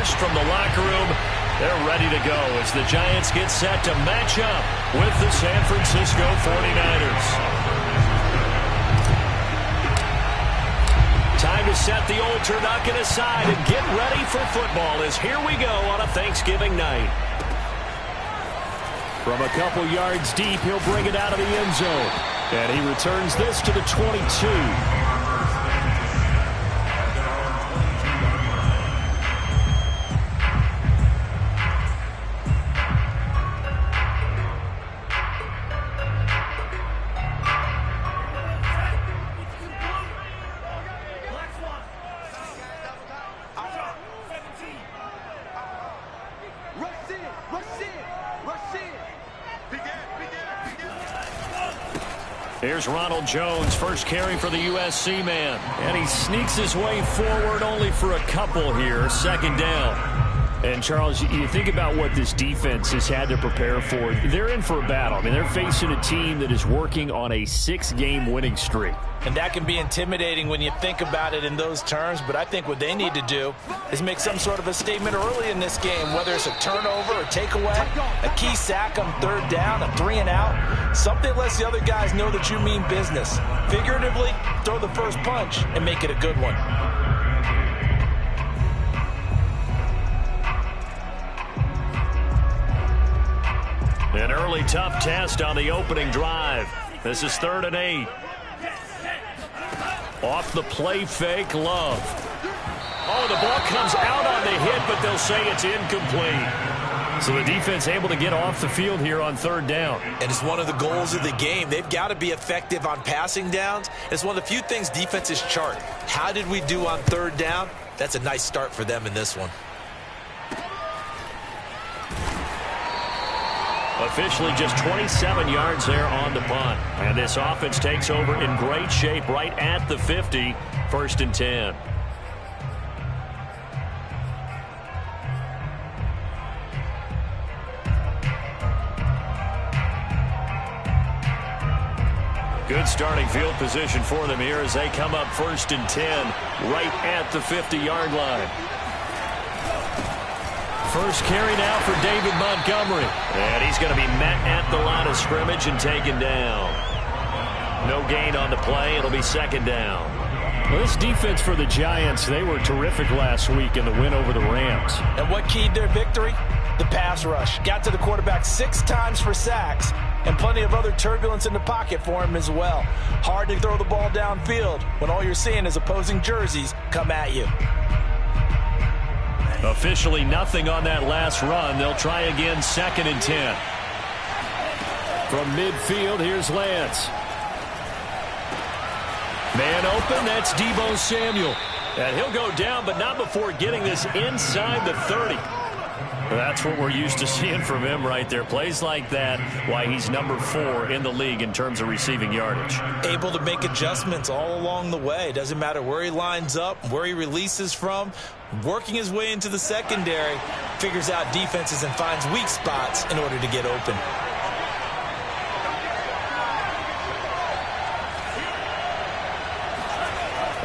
first from the locker room. They're ready to go as the Giants get set to match up with the San Francisco 49ers. Time to set the old turducken aside and get ready for football as here we go on a Thanksgiving night. From a couple yards deep, he'll bring it out of the end zone. And he returns this to the 22. Here's Ronald Jones, first carry for the USC man. And he sneaks his way forward only for a couple here. Second down. And, Charles, you think about what this defense has had to prepare for. They're in for a battle. I mean, they're facing a team that is working on a 6-game winning streak. And that can be intimidating when you think about it in those terms. But I think what they need to do is make some sort of a statement early in this game, whether it's a turnover or takeaway, a key sack on third down, a 3 and out. Something lets the other guys know that you mean business. Figuratively, throw the first punch and make it a good one. An early tough test on the opening drive. This is 3rd and 8. Off the play fake, Love. Oh, the ball comes out on the hit, but they'll say it's incomplete. So the defense able to get off the field here on 3rd down. And it's one of the goals of the game. They've got to be effective on passing downs. It's one of the few things defenses chart. How did we do on 3rd down? That's a nice start for them in this one. Officially just 27 yards there on the punt. And this offense takes over in great shape right at the 50. 1st and 10. Good starting field position for them here as they come up 1st and 10 right at the 50-yard line. First carry now for David Montgomery. And he's going to be met at the line of scrimmage and taken down. No gain on the play. It'll be 2nd down. Well, this defense for the Giants, they were terrific last week in the win over the Rams. And what keyed their victory? The pass rush. Got to the quarterback 6 times for sacks. And plenty of other turbulence in the pocket for him as well. Hard to throw the ball downfield when all you're seeing is opposing jerseys come at you. Officially nothing on that last run. They'll try again 2nd and 10. From midfield, here's Lance. Man open, that's Deebo Samuel. And he'll go down, but not before getting this inside the 30. That's what we're used to seeing from him right there. Plays like that, why he's number 4 in the league in terms of receiving yardage. Able to make adjustments all along the way. Doesn't matter where he lines up, where he releases from. Working his way into the secondary, figures out defenses and finds weak spots in order to get open.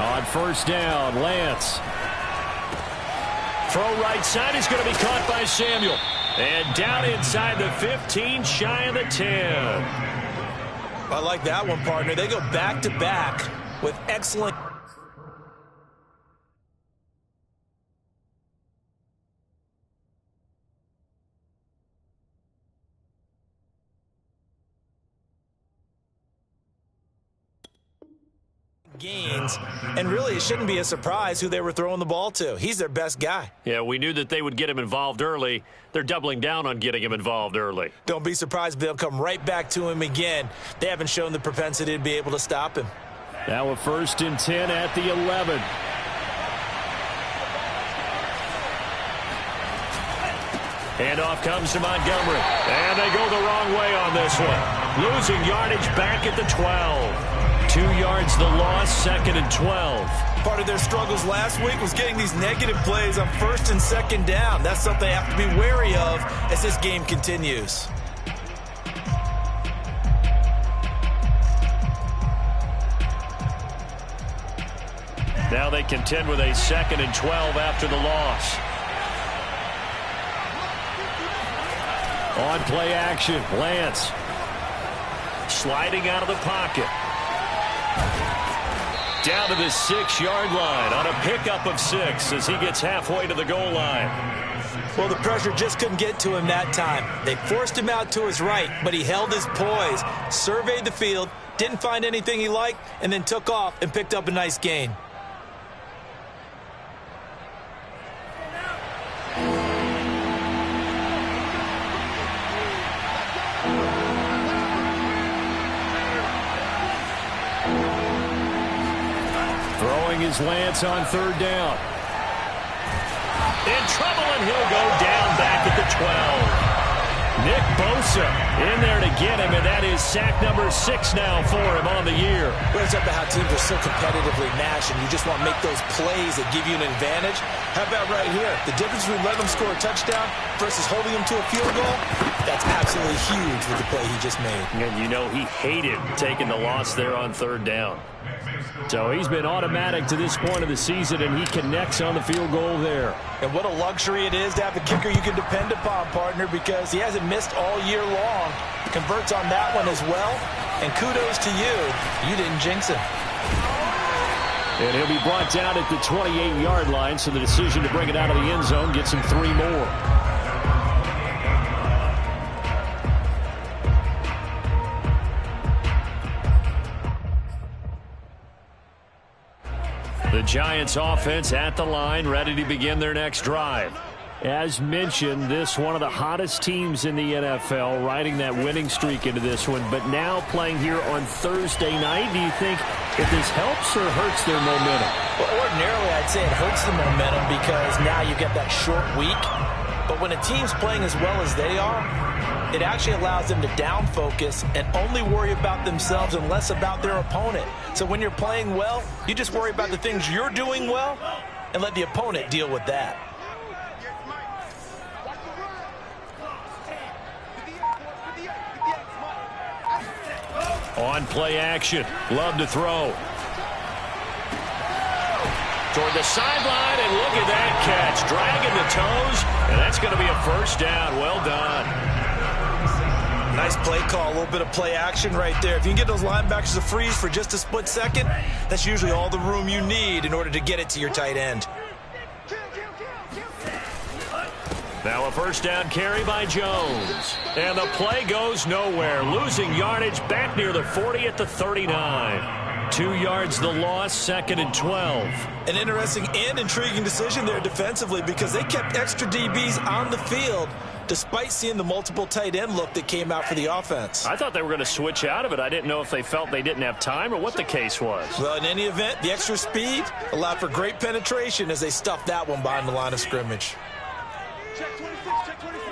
On 1st down, Lance. Throw right side is going to be caught by Samuel. And down inside the 15, shy of the 10. I like that one, partner. They go back-to-back with excellent gains, and really it shouldn't be a surprise who they were throwing the ball to. He's their best guy. Yeah, we knew that they would get him involved early. They're doubling down on getting him involved early. Don't be surprised if they'll come right back to him again. They haven't shown the propensity to be able to stop him. Now a 1st and 10 at the 11. Handoff comes to Montgomery. And they go the wrong way on this one. Losing yardage back at the 12. 2 yards the loss, 2nd and 12. Part of their struggles last week was getting these negative plays on 1st and 2nd down. That's something they have to be wary of as this game continues. Now they contend with a 2nd and 12 after the loss. On play action, Lance sliding out of the pocket. Down to the 6-yard line on a pickup of 6 as he gets halfway to the goal line. Well, the pressure just couldn't get to him that time. They forced him out to his right, but he held his poise, surveyed the field, didn't find anything he liked, and then took off and picked up a nice gain. Throwing his Lance on 3rd down. In trouble, and he'll go down back at the 12. Nick Bosa in there to get him, and that is sack number 6 now for him on the year. Well, it's up to how teams are so competitively matched, and you just want to make those plays that give you an advantage. How about right here? The difference between letting them score a touchdown versus holding them to a field goal, that's absolutely huge with the play he just made. And you know he hated taking the loss there on 3rd down. So he's been automatic to this point of the season, and he connects on the field goal there. And what a luxury it is to have a kicker you can depend upon, partner, because he hasn't missed all year long. Converts on that one as well. And kudos to you. You didn't jinx him. And he'll be brought down at the 28-yard line, so the decision to bring it out of the end zone gets him 3 more. The Giants offense at the line, ready to begin their next drive. As mentioned, this one of the hottest teams in the NFL, riding that winning streak into this one, but now playing here on Thursday night. Do you think if this helps or hurts their momentum? Well, ordinarily, I'd say it hurts the momentum because now you get that short week. But when a team's playing as well as they are, it actually allows them to down focus and only worry about themselves and less about their opponent. So when you're playing well, you just worry about the things you're doing well and let the opponent deal with that. On play action, Love to throw. Toward the sideline, and look at that catch. Dragging the toes, and that's going to be a 1st down. Well done. Nice play call, a little bit of play action right there. If you can get those linebackers to freeze for just a split second, that's usually all the room you need in order to get it to your tight end. Now a 1st down carry by Jones. And the play goes nowhere. Losing yardage back near the 40 at the 39. 2 yards the loss, 2nd and 12. An interesting and intriguing decision there defensively because they kept extra DBs on the field despite seeing the multiple tight end look that came out for the offense. I thought they were going to switch out of it. I didn't know if they felt they didn't have time or what the case was. Well, in any event, the extra speed allowed for great penetration as they stuffed that one behind the line of scrimmage. Check 26, check 26.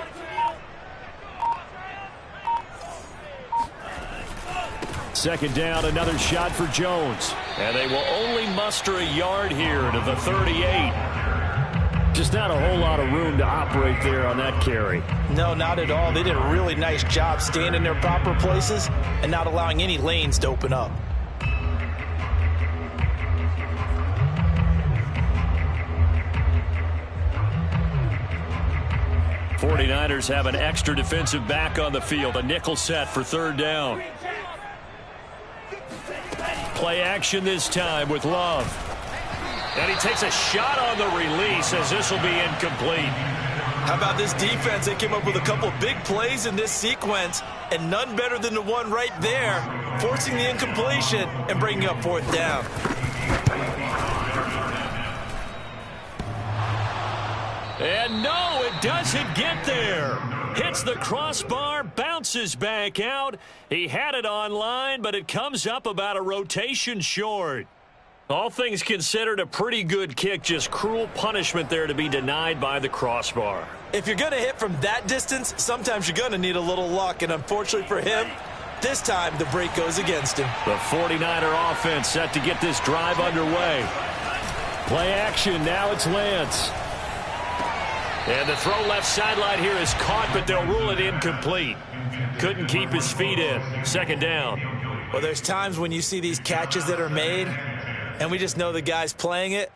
2nd down, another shot for Jones. And they will only muster a yard here to the 38. Just not a whole lot of room to operate there on that carry. No, not at all. They did a really nice job staying in their proper places and not allowing any lanes to open up. '49ers have an extra defensive back on the field. A nickel set for 3rd down. Play action this time with Love. And he takes a shot on the release as this will be incomplete. How about this defense? They came up with a couple of big plays in this sequence, and none better than the one right there, forcing the incompletion and bringing up 4th down. And no, it doesn't get there. Hits the crossbar, bounces back out. He had it on line, but it comes up about a rotation short. All things considered, a pretty good kick, just cruel punishment there to be denied by the crossbar. If you're going to hit from that distance, sometimes you're going to need a little luck, and unfortunately for him, this time the break goes against him. The 49er offense set to get this drive underway. Play action, now it's Lance. And the throw left sideline here is caught, but they'll rule it incomplete. Couldn't keep his feet in. 2nd down. Well, there's times when you see these catches that are made, and we just know the guy's playing it,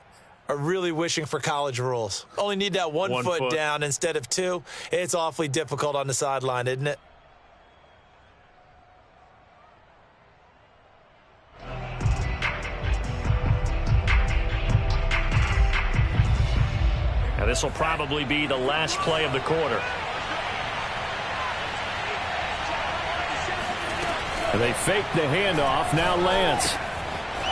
are really wishing for college rules. Only need that one foot down instead of two. It's awfully difficult on the sideline, isn't it? Now this will probably be the last play of the quarter. And they fake the handoff. Now Lance.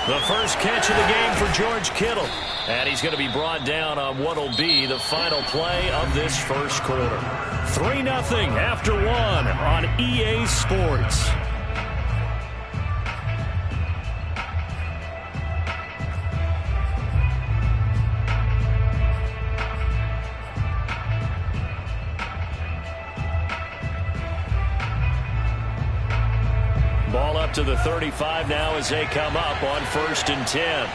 The first catch of the game for George Kittle. And he's going to be brought down on what will be the final play of this first quarter. 3-0 after one on EA Sports. Ball up to the 35 now as they come up on 1st and 10.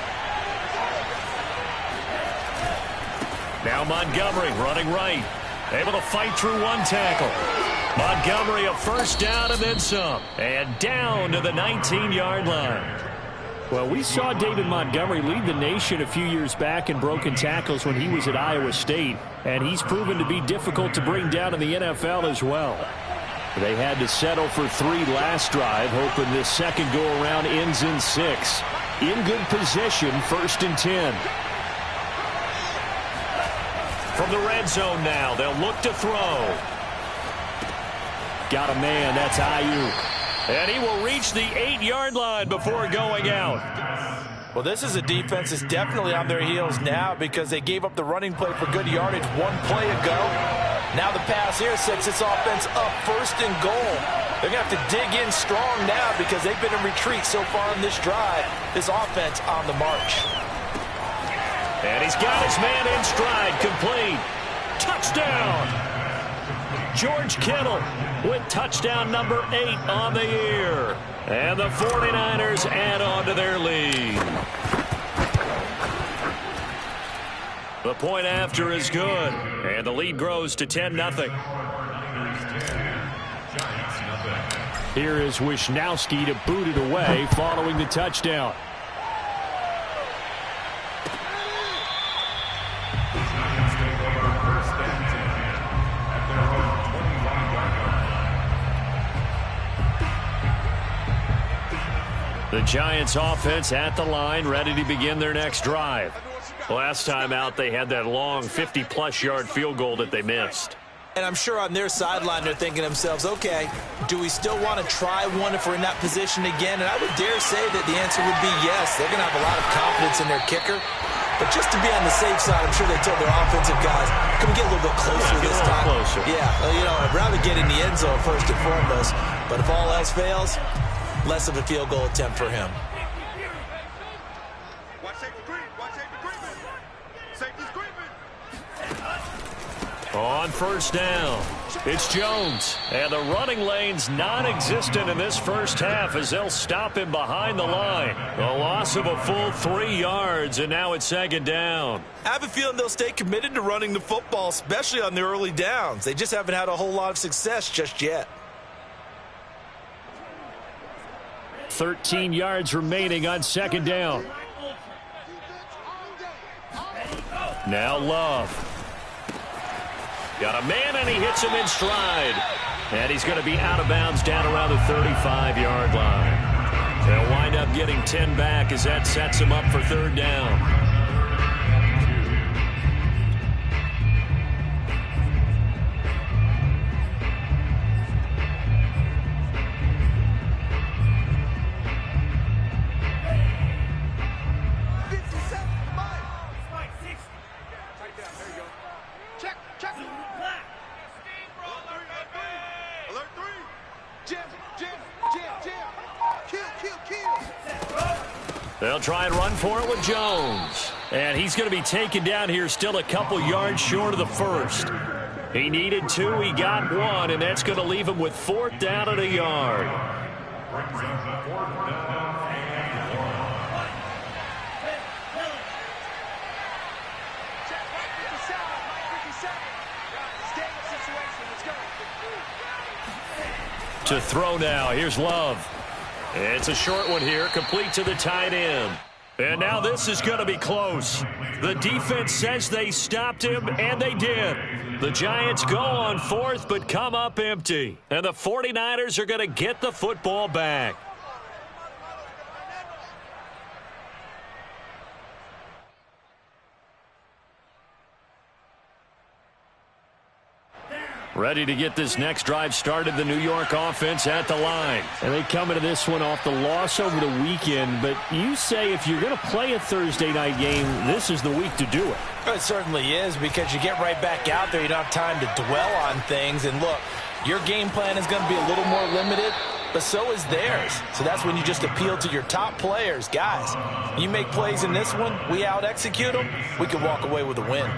Now Montgomery running right. Able to fight through one tackle. Montgomery a first down and then some. And down to the 19-yard line. Well, we saw David Montgomery lead the nation a few years back in broken tackles when he was at Iowa State. And he's proven to be difficult to bring down in the NFL as well. They had to settle for 3 last drive, hoping this second go-around ends in 6. In good position, 1st and 10. From the red zone now, they'll look to throw. Got a man, that's Ayuk. And he will reach the 8-yard line before going out. Well, this is a defense that's definitely on their heels now because they gave up the running play for good yardage one play ago. Now the pass here sets this offense up 1st and goal. They're going to have to dig in strong now because they've been in retreat so far in this drive. This offense on the march. And he's got his man in stride, complete. Touchdown! George Kittle with touchdown number 8 on the year. And the 49ers add on to their lead. The point after is good. And the lead grows to 10-0. Here is Wisnowski to boot it away following the touchdown. The Giants offense at the line, ready to begin their next drive. Last time out, they had that long 50-plus yard field goal that they missed. And I'm sure on their sideline they're thinking to themselves, okay, do we still want to try one if we're in that position again? And I would dare say that the answer would be yes. They're going to have a lot of confidence in their kicker. But just to be on the safe side, I'm sure they told their offensive guys, can we get a little bit closer this time? Closer. Yeah, well, you know, I'd rather get in the end zone first and foremost. But if all else fails, less of a field goal attempt for him. On 1st down, it's Jones. And the running lane's non-existent in this first half as they'll stop him behind the line. A loss of a full 3 yards, and now it's 2nd down. I have a feeling they'll stay committed to running the football, especially on the early downs. They just haven't had a whole lot of success just yet. 13 yards remaining on 2nd down. Now Love. Got a man, and he hits him in stride. And he's going to be out of bounds down around the 35-yard line. They'll wind up getting 10 back as that sets him up for 3rd down. They'll try and run for it with Jones. And he's going to be taken down here still a couple yards short of the first. He needed 2, he got 1, and that's going to leave him with 4th down and a yard. To throw now, here's Love. It's a short one here, complete to the tight end. And now this is going to be close. The defense says they stopped him, and they did. The Giants go on fourth, but come up empty. And the 49ers are going to get the football back. Ready to get this next drive started, the New York offense at the line. And they come into this one off the loss over the weekend. But you say if you're going to play a Thursday night game, this is the week to do it. It certainly is, because you get right back out there. You don't have time to dwell on things. And look, your game plan is going to be a little more limited, but so is theirs. So that's when you just appeal to your top players. Guys, you make plays in this one, we out-execute them, we can walk away with a win.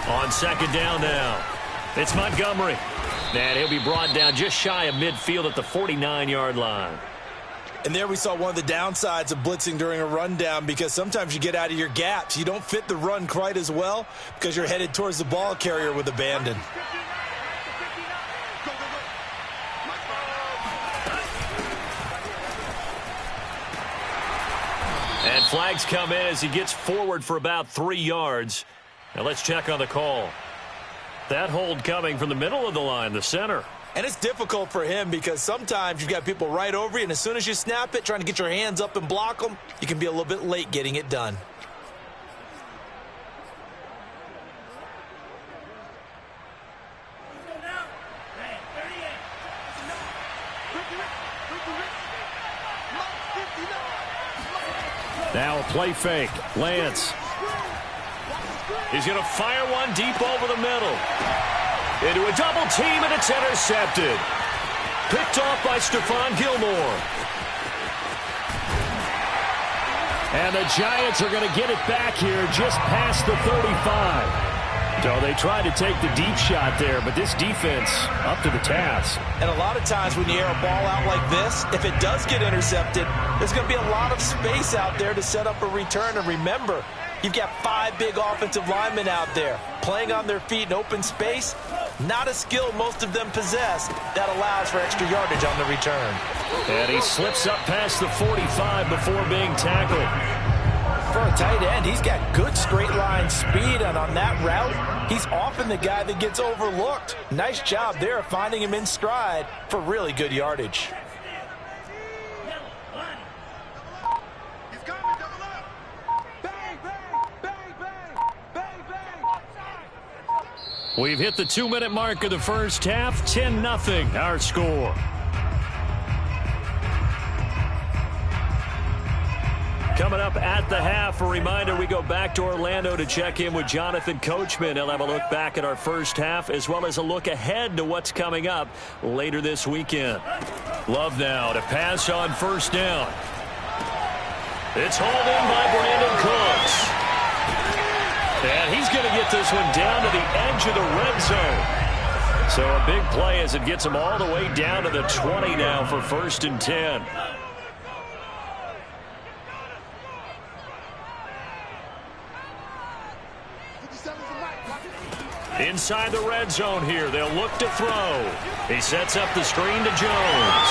On second down now, it's Montgomery. And he'll be brought down just shy of midfield at the 49-yard line. And there we saw one of the downsides of blitzing during a rundown, because sometimes you get out of your gaps. You don't fit the run quite as well because you're headed towards the ball carrier with abandon. And flags come in as he gets forward for about 3 yards. Now let's check on the call. That hold coming from the middle of the line, the center. And it's difficult for him because sometimes you've got people right over you, and as soon as you snap it, trying to get your hands up and block them, you can be a little bit late getting it done. Now a play fake. Lance. He's going to fire one deep over the middle. Into a double team, and it's intercepted. Picked off by Stephon Gilmore. And the Giants are going to get it back here just past the 35. So they tried to take the deep shot there, but this defense up to the task. And a lot of times when you air a ball out like this, if it does get intercepted, there's going to be a lot of space out there to set up a return. And remember, you've got 5 big offensive linemen out there playing on their feet in open space. Not a skill most of them possess. That allows for extra yardage on the return. And he slips up past the 45 before being tackled. For a tight end, he's got good straight line speed, and on that route, he's often the guy that gets overlooked. Nice job there of finding him in stride for really good yardage. We've hit the 2-minute mark of the first half. 10-0 our score. Coming up at the half, a reminder, we go back to Orlando to check in with Jonathan Coachman. He'll have a look back at our first half as well as a look ahead to what's coming up later this weekend. Love now to pass on first down. It's hauled in by Brandon Cooks. And he's going to get this one down to the edge of the red zone. So a big play as it gets him all the way down to the 20 now for 1st and 10. Inside the red zone here, they'll look to throw. He sets up the screen to Jones.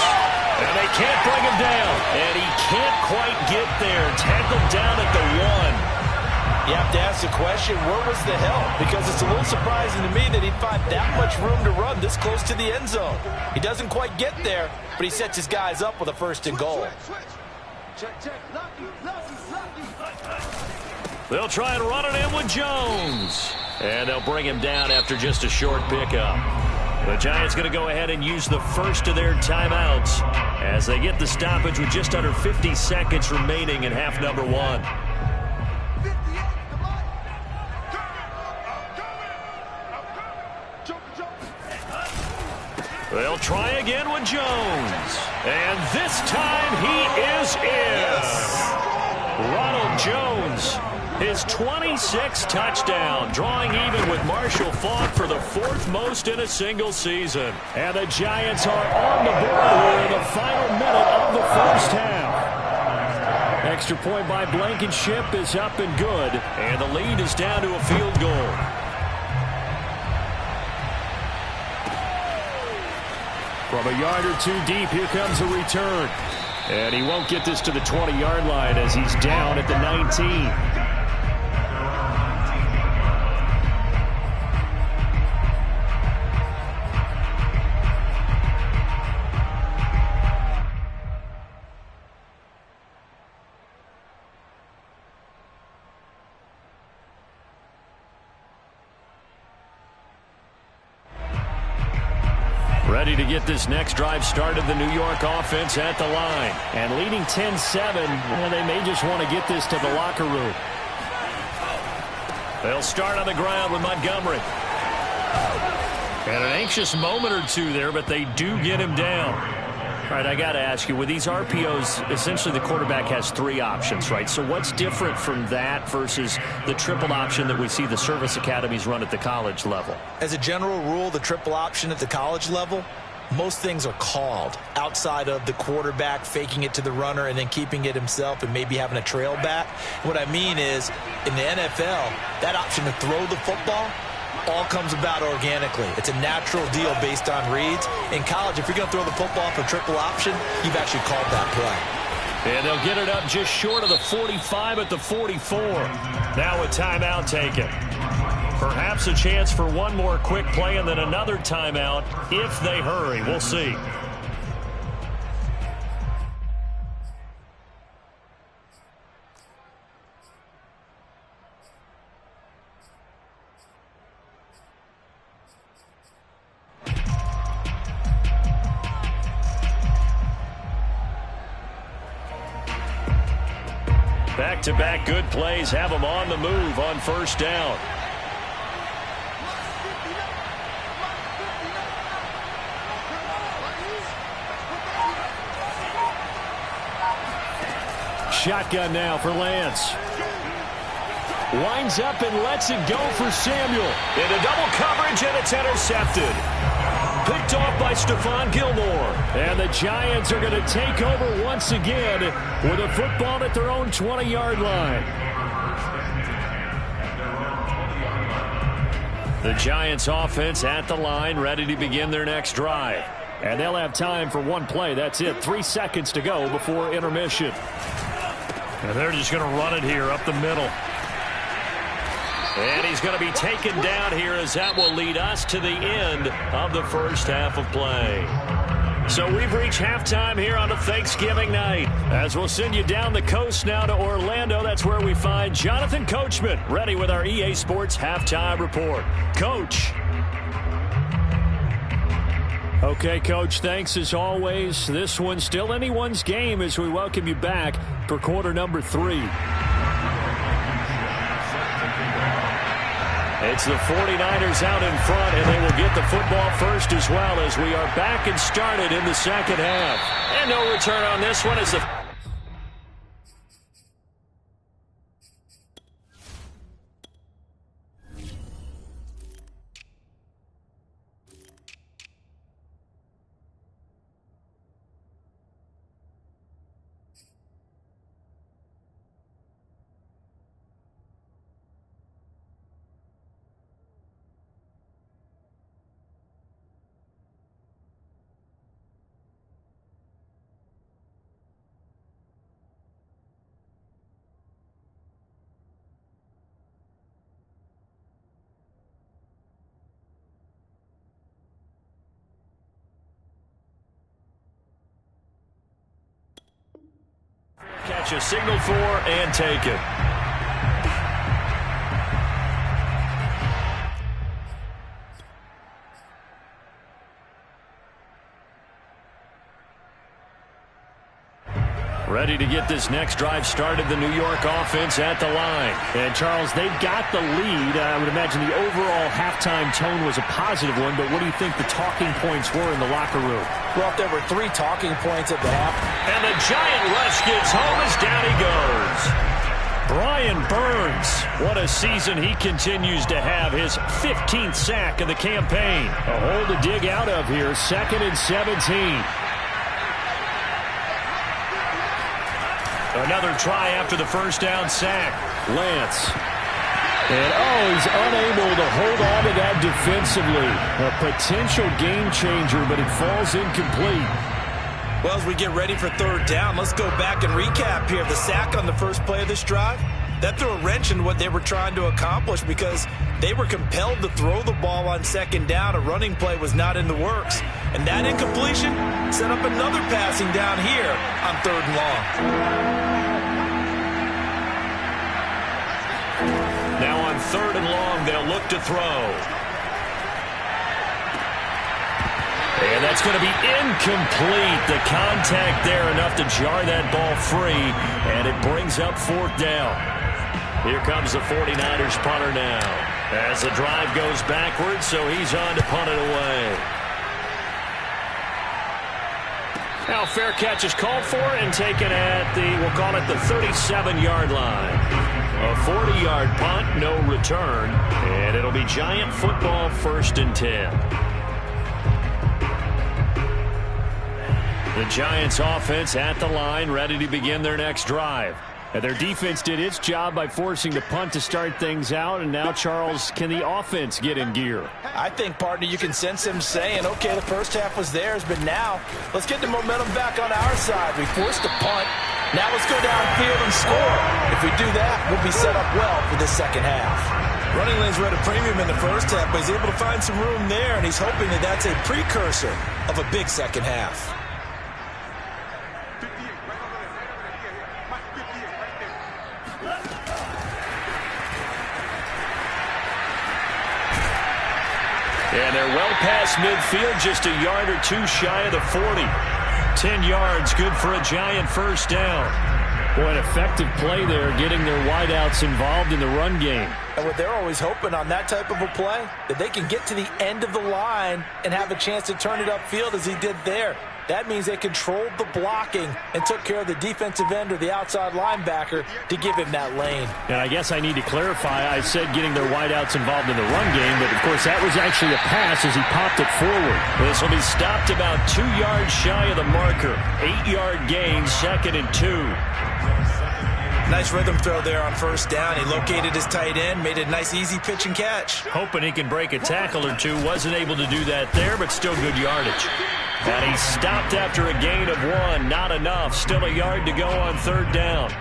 And they can't bring him down. And he can't quite get there. Tackled down at the 1. You have to ask the question, where was the help? Because it's a little surprising to me that he'd find that much room to run this close to the end zone. He doesn't quite get there, but he sets his guys up with a 1st and goal. They'll try and run it in with Jones. And they'll bring him down after just a short pickup. The Giants going to go ahead and use the first of their timeouts as they get the stoppage with just under 50 seconds remaining in half number 1. They'll try again with Jones. And this time he is in. Ronald Jones, his 26th touchdown, drawing even with Marshall Faulk for the 4th most in a single season. And the Giants are on the board here in the final minute of the first half. extra point by Blankenship is up and good. And the lead is down to a field goal. From a yard or two deep, here comes a return. And he won't get this to the 20-yard line as he's down at the 19. Ready to get this next drive started, the New York offense at the line. And leading 10-7, well, they may just want to get this to the locker room. They'll start on the ground with Montgomery. And an anxious moment or two there, but they do get him down. All right, I got to ask you, with these RPOs, essentially the quarterback has three options, right? So what's different from that versus the triple option that we see the service academies run at the college level? As a general rule, the triple option at the college level, most things are called outside of the quarterback faking it to the runner and then keeping it himself and maybe having a trail back. What I mean is, in the NFL, that option to throw the football all comes about organically. It's a natural deal based on reads. In college, if you're going to throw the football for triple option, you've actually called that play. And they'll get it up just short of the 45 at the 44. Now a timeout taken. Perhaps a chance for one more quick play and then another timeout if they hurry. We'll see. Back-to-back good plays have them on the move on first down. Shotgun now for Lance. Winds up and lets it go for Samuel. Into double coverage, and it's intercepted. Picked off by Stephon Gilmore. And the Giants are going to take over once again with a football at their own 20-yard line. The Giants offense at the line, ready to begin their next drive. And they'll have time for one play. That's it. 3 seconds to go before intermission. And they're just going to run it here up the middle. And he's going to be taken down here as that will lead us to the end of the first half of play. So we've reached halftime here on a Thanksgiving night. As we'll send you down the coast now to Orlando, that's where we find Jonathan Coachman, ready with our EA Sports Halftime Report. Coach. Okay, Coach, thanks as always. This one's still anyone's game as we welcome you back for quarter number 3. It's the 49ers out in front, and they will get the football first as well as we are back and started in the second half. And no return on this one as the... Catch a signal for and take it. Ready to get this next drive started, the New York offense at the line. And, Charles, they've got the lead. I would imagine the overall halftime tone was a positive one, but what do you think the talking points were in the locker room? Well, there were 3 talking points at the half. And the giant rush gets home as down he goes. Brian Burns, what a season he continues to have. His 15th sack of the campaign. A hole to dig out of here, 2nd and 17. Another try after the first down sack. Lance. And, he's unable to hold on to that defensively. A potential game changer, but it falls incomplete. Well, as we get ready for third down, let's go back and recap here. The sack on the first play of this drive, that threw a wrench in what they were trying to accomplish because they were compelled to throw the ball on second down. A running play was not in the works. And that incompletion set up another passing down here on third and long. Now on third and long, they'll look to throw. And that's going to be incomplete. The contact there enough to jar that ball free, and it brings up fourth down. Here comes the 49ers punter now as the drive goes backwards, so he's on to punt it away. Now fair catch is called for and taken at we'll call it the 37-yard line. A 40-yard punt, no return, and it'll be Giant football, 1st and 10. The Giants offense at the line, ready to begin their next drive. And their defense did its job by forcing the punt to start things out. And now, Charles, can the offense get in gear? I think, partner, you can sense them saying, okay, the first half was theirs, but now let's get the momentum back on our side. We forced the punt. Now let's go downfield and score. If we do that, we'll be set up well for the second half. Running lanes were at a premium in the first half, but he's able to find some room there, and he's hoping that that's a precursor of a big second half. And they're well past midfield, just a yard or two shy of the 40. 10 yards, good for a Giant first down. Boy, an effective play there, getting their wideouts involved in the run game. And what they're always hoping on that type of a play, that they can get to the end of the line and have a chance to turn it upfield as he did there. That means they controlled the blocking and took care of the defensive end or the outside linebacker to give him that lane. And I guess I need to clarify, I said getting their wideouts involved in the run game, but of course that was actually a pass as he popped it forward. This will be stopped about 2 yards shy of the marker. 8-yard gain, 2nd and 2. Nice rhythm throw there on first down. He located his tight end, made a nice easy pitch and catch. Hoping he can break a tackle or two. Wasn't able to do that there, but still good yardage. And he stopped after a gain of 1. Not enough. Still a yard to go on third down.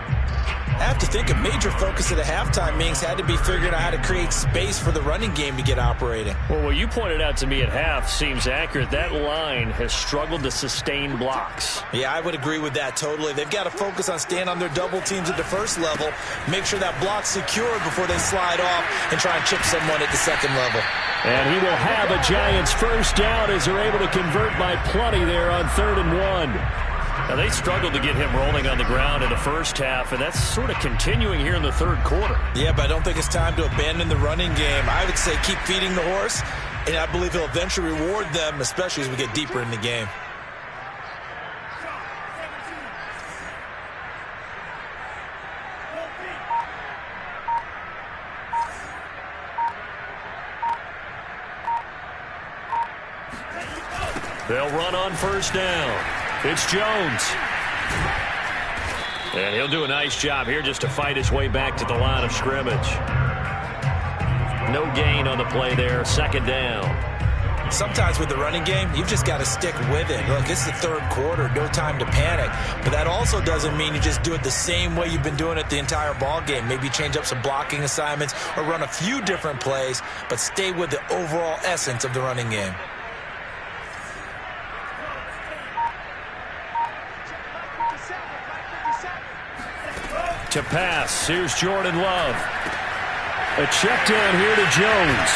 I have to think a major focus of the halftime meetings had to be figuring out how to create space for the running game to get operating. Well, what you pointed out to me at half seems accurate. That line has struggled to sustain blocks. Yeah, I would agree with that totally. They've got to focus on staying on their double teams at the first level, make sure that block's secured before they slide off and try and chip someone at the second level. And he will have a Giants first down as they're able to convert by plenty there on 3rd and 1. Now, they struggled to get him rolling on the ground in the first half, and that's sort of continuing here in the third quarter. Yeah, but I don't think it's time to abandon the running game. I would say keep feeding the horse, and I believe he'll eventually reward them, especially as we get deeper in the game. They'll run on first down. It's Jones. And he'll do a nice job here just to fight his way back to the line of scrimmage. No gain on the play there. 2nd down. Sometimes with the running game, you've just got to stick with it. Look, it's the third quarter. No time to panic. But that also doesn't mean you just do it the same way you've been doing it the entire ball game. Maybe change up some blocking assignments or run a few different plays, but stay with the overall essence of the running game. To pass, here's Jordan Love. A check down here to Jones.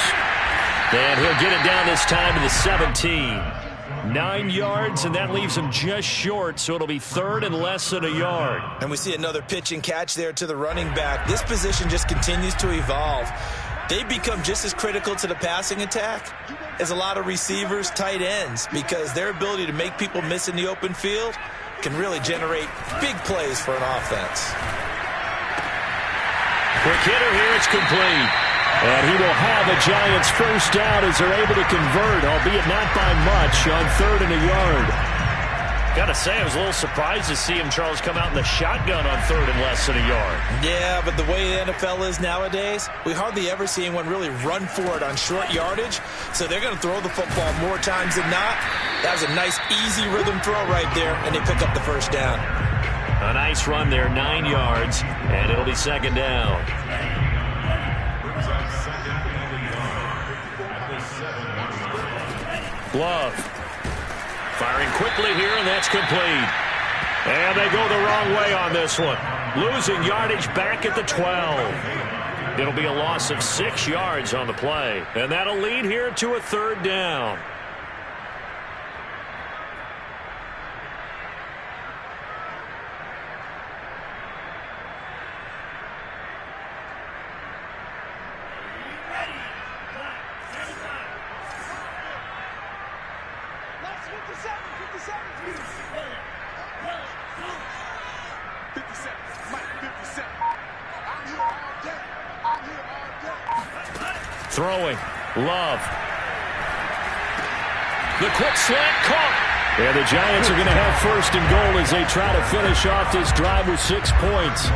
And he'll get it down this time to the 17. 9 yards, and that leaves him just short, so it'll be 3rd and less than a yard. And we see another pitch and catch there to the running back. This position just continues to evolve. They become just as critical to the passing attack as a lot of receivers, tight ends, because their ability to make people miss in the open field can really generate big plays for an offense. Quick hitter here, it's complete. And he will have a Giants first down as they're able to convert, albeit not by much, on 3rd and a yard. Gotta say, I was a little surprised to see him, Charles, come out in the shotgun on third and less than a yard. Yeah, but the way the NFL is nowadays, we hardly ever see anyone really run for it on short yardage. So they're going to throw the football more times than not. That was a nice, easy rhythm throw right there, and they pick up the first down. A nice run there, 9 yards, and it'll be second down. Love. Firing quickly here, and that's complete. And they go the wrong way on this one. Losing yardage back at the 12. It'll be a loss of 6 yards on the play. And that'll lead here to a third down. Throwing. Love. The quick slant caught. And the Giants are going to have first and goal as they try to finish off this drive with 6 points.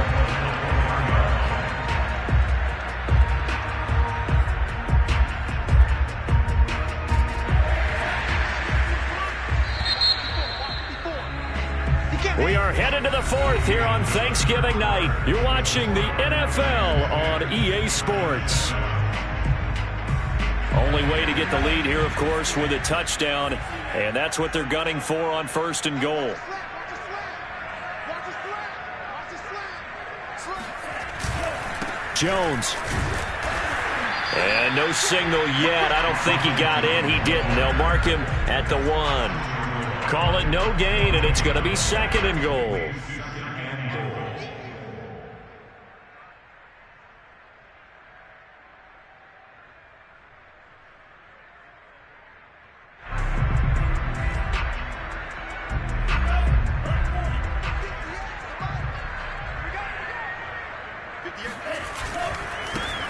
We are headed to the 4th here on Thanksgiving night. You're watching the NFL on EA Sports. Only way to get the lead here, of course, with a touchdown. And that's what they're gunning for on first and goal. Jones. And no signal yet. I don't think he got in. He didn't. They'll mark him at the 1. Call it no gain, and it's going to be second and goal.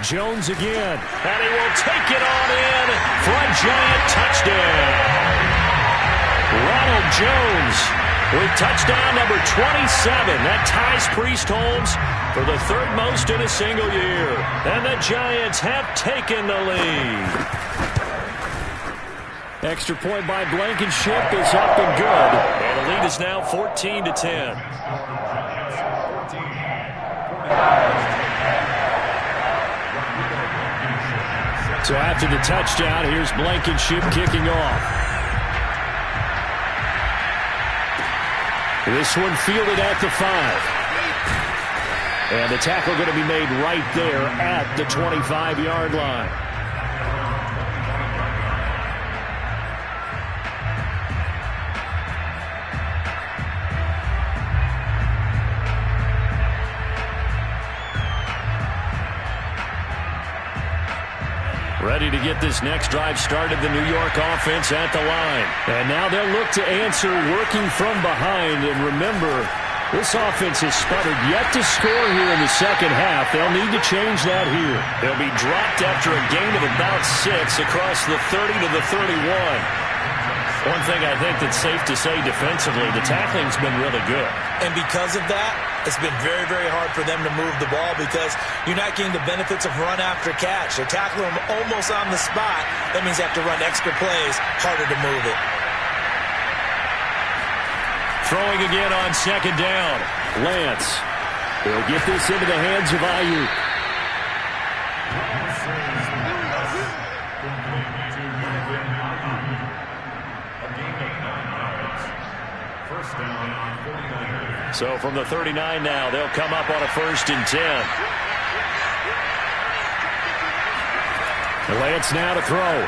Jones again, and he will take it on in for a giant touchdown. Ronald Jones with touchdown number 27. That ties Priest Holmes for the 3rd most in a single year. And the Giants have taken the lead. Extra point by Blankenship is up and good. And the lead is now 14-10. So after the touchdown, here's Blankenship kicking off. This one fielded at the 5. And the tackle going to be made right there at the 25-yard line. Ready to get this next drive started, the New York offense at the line. And now they'll look to answer working from behind. And remember, this offense has sputtered yet to score here in the second half. They'll need to change that here. They'll be dropped after a gain of about 6 across the 30 to the 31. One thing I think that's safe to say defensively, the tackling's been really good. And because of that, it's been very, very hard for them to move the ball because you're not getting the benefits of run after catch. They're tackling them almost on the spot. That means they have to run extra plays, harder to move it. Throwing again on second down. Lance. They'll get this into the hands of Ayuk. So from the 39 now, they'll come up on a 1st and 10. Lance now to throw.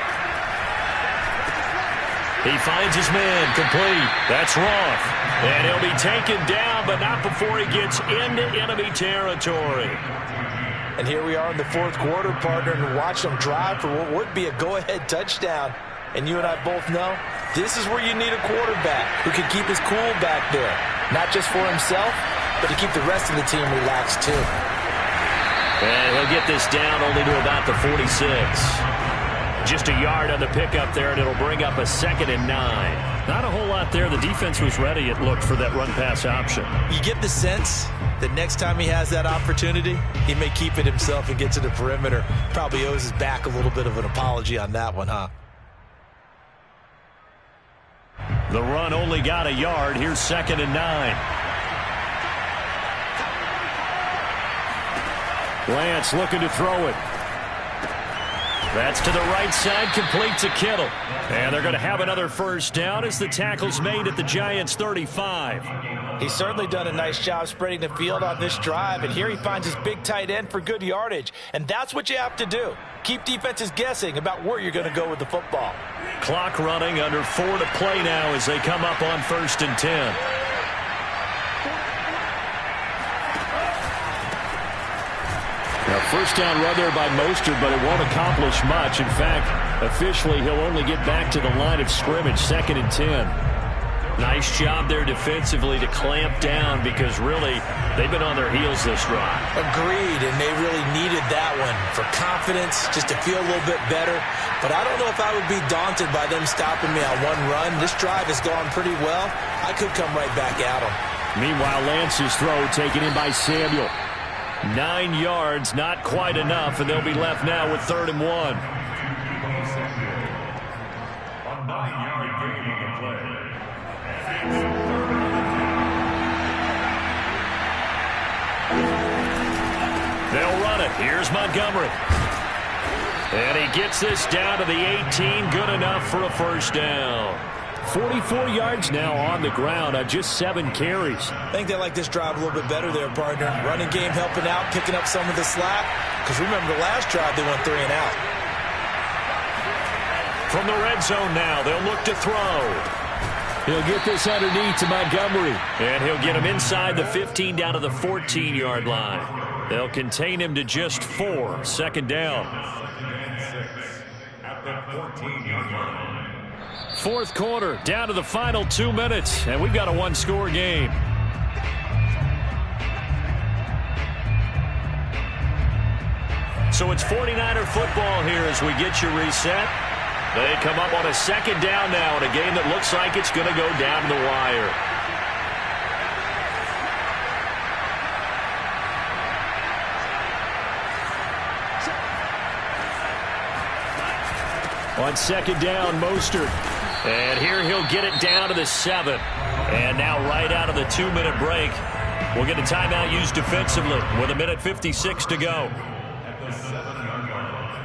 He finds his man, complete. That's Roth. And he'll be taken down, but not before he gets into enemy territory. And here we are in the 4th quarter, partner, and watch them drive for what would be a go-ahead touchdown. And you and I both know this is where you need a quarterback who can keep his cool back there. Not just for himself, but to keep the rest of the team relaxed, too. And he'll get this down only to about the 46. Just a yard on the pickup there, and it'll bring up a 2nd and 9. Not a whole lot there. The defense was ready, it looked, for that run-pass option. You get the sense that next time he has that opportunity, he may keep it himself and get to the perimeter. Probably owes his back a little bit of an apology on that one, huh? The run only got a yard. Here's 2nd and 9. Lance looking to throw it. That's to the right side, complete to Kittle. And they're going to have another first down as the tackle's made at the Giants' 35. He's certainly done a nice job spreading the field on this drive, and here he finds his big tight end for good yardage. And that's what you have to do. Keep defenses guessing about where you're going to go with the football. Clock running, under 4 to play now as they come up on 1st and 10. Now, first down run there by Mostert, but it won't accomplish much. In fact, officially, he'll only get back to the line of scrimmage, 2nd and 10. Nice job there defensively to clamp down because, really, they've been on their heels this drive. Agreed, and they really needed that one for confidence, just to feel a little bit better. But I don't know if I would be daunted by them stopping me on one run. This drive has gone pretty well. I could come right back at them. Meanwhile, Lance's throw taken in by Samuel. 9 yards, not quite enough, and they'll be left now with 3rd and 1. A 9-yard gain on the play. They'll run it. Here's Montgomery. And he gets this down to the 18. Good enough for a first down. 44 yards now on the ground on just 7 carries. I think they like this drive a little bit better there, partner. Running game helping out, picking up some of the slack. Because remember the last drive, they went 3 and out. From the red zone now, they'll look to throw. He'll get this underneath to Montgomery. And he'll get him inside the 15 down to the 14-yard line. They'll contain him to just 4. 2nd down. At the 14-yard line. 4th quarter, down to the final 2 minutes, and we've got a 1-score game. So it's 49er football here as we get you reset. They come up on a 2nd down now in a game that looks like it's going to go down to the wire. On 2nd down, Mostert. And here he'll get it down to the 7. And now right out of the 2-minute break, we'll get a timeout used defensively with 1:56 to go. At the 7-yard line.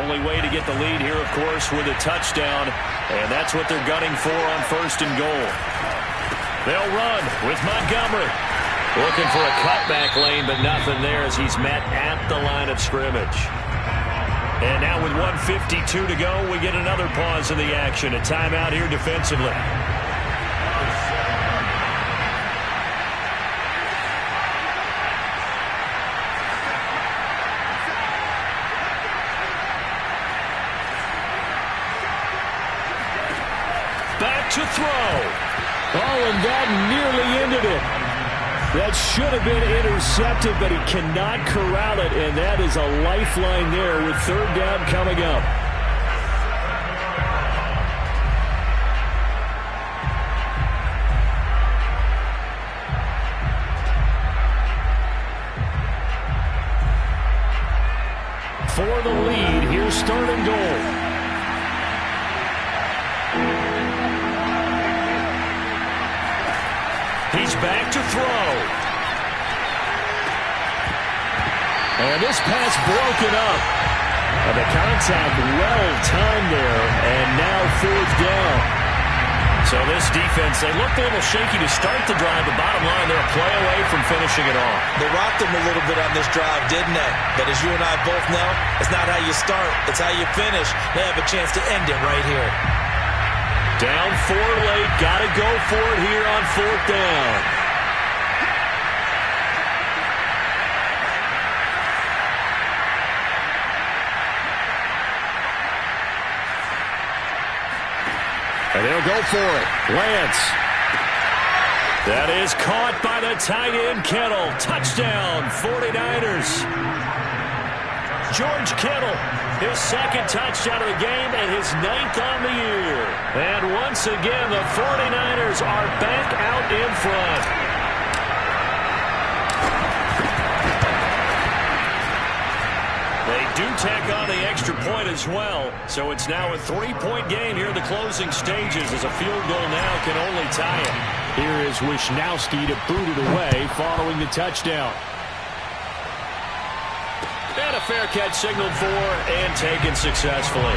Only way to get the lead here, of course, with a touchdown. And that's what they're gunning for on 1st and goal. They'll run with Montgomery. Looking for a cutback lane, but nothing there as he's met at the line of scrimmage. And now with 1:52 to go, we get another pause in the action. A timeout here defensively. Back to throw. Oh, and that nearly ended it. That should have been intercepted, but he cannot corral it, and that is a lifeline there with 3rd down coming up. For the lead, here's 3rd and goal. He's back to throw. And this pass broken up. And the contact well timed there. And now 4th down. So this defense, they looked a little shaky to start the drive. The bottom line, they're a play away from finishing it off. They rocked them a little bit on this drive, didn't they? But as you and I both know, it's not how you start, it's how you finish. They have a chance to end it right here. Down 4 late, got to go for it here on 4th down. And they'll go for it. Lance. That is caught by the tight end, Kittle. Touchdown, 49ers. George Kittle, his second touchdown of the game and his 9th on the year. And once again, the 49ers are back out in front. They do tack on the extra point as well, so it's now a 3-point game here in the closing stages as a field goal now can only tie it. Here is Wisnowski to boot it away following the touchdown. And a fair catch signaled for and taken successfully.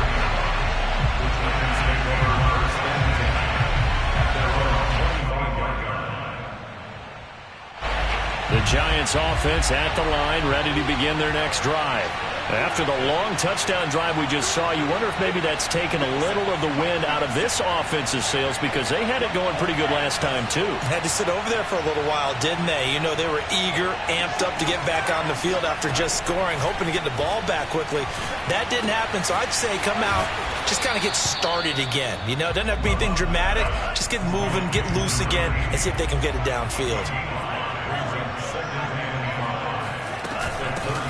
The Giants offense at the line, ready to begin their next drive. After the long touchdown drive we just saw, you wonder if maybe that's taken a little of the wind out of this offensive sails because they had it going pretty good last time too. Had to sit over there for a little while, didn't they? You know, they were eager, amped up to get back on the field after just scoring, hoping to get the ball back quickly. That didn't happen, so I'd say come out, just kind of get started again. You know, it doesn't have to be anything dramatic. Just get moving, get loose again, and see if they can get it downfield.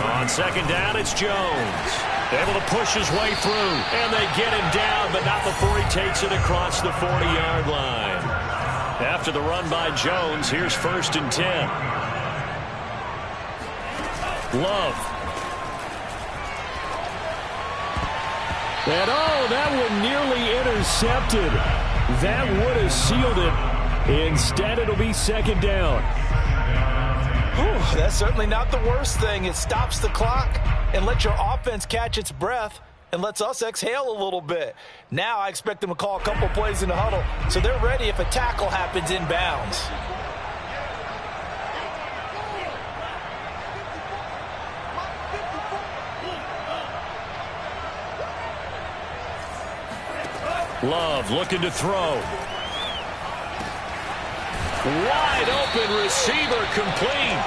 On second down, it's Jones. Able to push his way through, and they get him down, but not before he takes it across the 40-yard line. After the run by Jones, here's 1st and 10. Love. And that one nearly intercepted. That would have sealed it. Instead, it'll be 2nd down. Whew, that's certainly not the worst thing. It stops the clock and lets your offense catch its breath and lets us exhale a little bit. Now I expect them to call a couple plays in the huddle so they're ready if a tackle happens inbounds. Love looking to throw. Wide open receiver complete.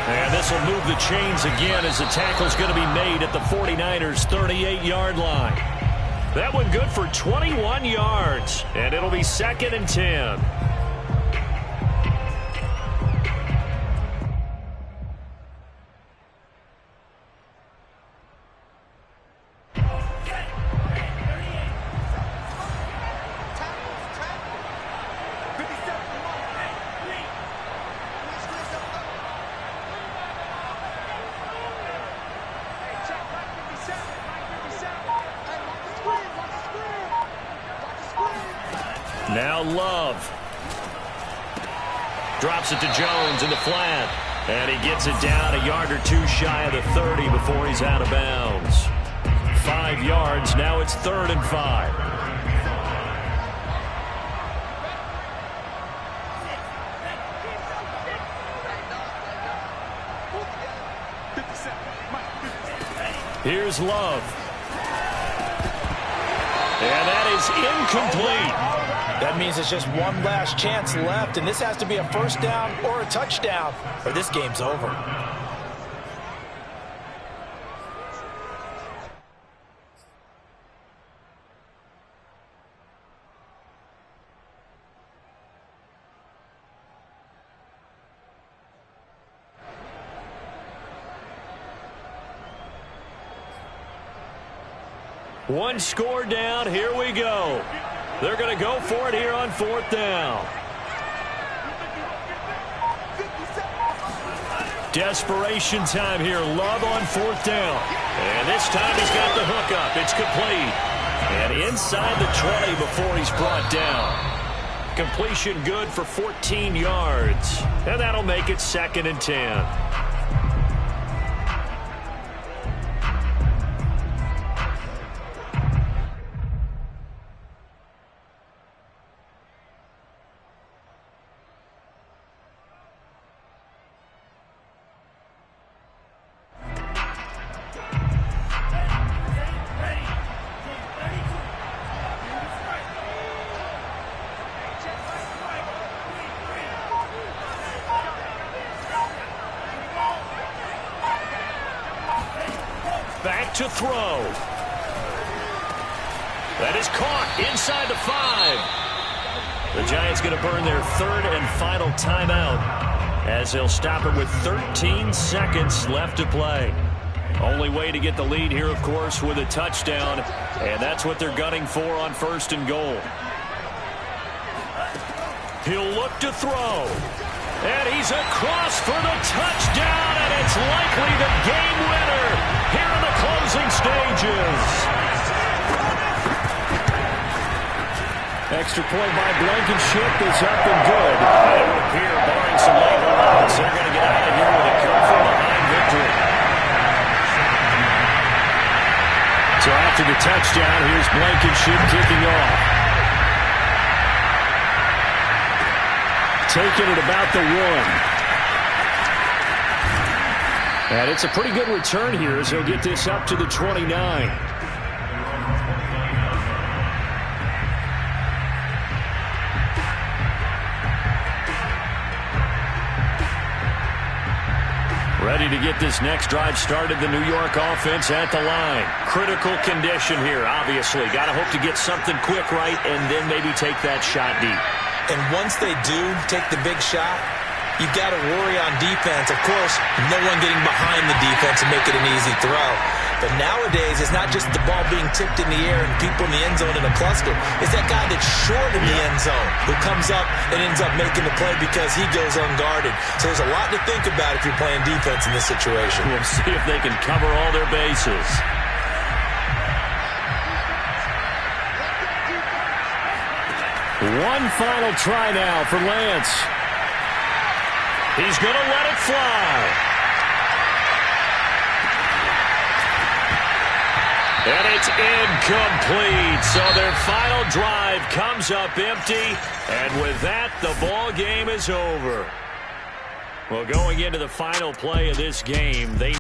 And this will move the chains again as the tackle's going to be made at the 49ers 38-yard line. That one good for 21 yards. And it'll be 2nd and 10. Now Love. Drops it to Jones in the flat. And he gets it down a yard or two shy of the 30 before he's out of bounds. 5 yards. Now it's 3rd and 5. Here's Love. And that is incomplete. That means it's just one last chance left, and this has to be a 1st down or a touchdown, or this game's over. One score down. Here we go. They're going to go for it here on 4th down. Desperation time here. Love on 4th down. And this time he's got the hook up. It's complete. And inside the 20 before he's brought down. Completion good for 14 yards. And that'll make it 2nd and 10. Back to throw. That is caught inside the 5. The Giants going to burn their third and final timeout as they'll stop it with 13 seconds left to play. Only way to get the lead here, of course, with a touchdown, and that's what they're gunning for on 1st and goal. He'll look to throw, and he's across for the touchdown, and it's likely the game winner here in the closing stages. Extra point by Blankenship is up and good. And it would appear, barring some late runs, they're going to get out of here with a come-from-behind victory. So after the touchdown, here's Blankenship kicking off. Taking it about the 1. And it's a pretty good return here as he'll get this up to the 29. Ready to get this next drive started, the New York offense at the line. Critical condition here, obviously. Got to hope to get something quick right and then maybe take that shot deep. And once they do take the big shot, you've got to worry on defense. Of course, no one getting behind the defense and make it an easy throw. But nowadays, it's not just the ball being tipped in the air and people in the end zone in a cluster. It's that guy that's short in the end zone who comes up and ends up making the play because he goes unguarded. So there's a lot to think about if you're playing defense in this situation. We'll see if they can cover all their bases. One final try now for Lance. He's going to let it fly. And it's incomplete. So their final drive comes up empty. And with that, the ball game is over. Well, going into the final play of this game, they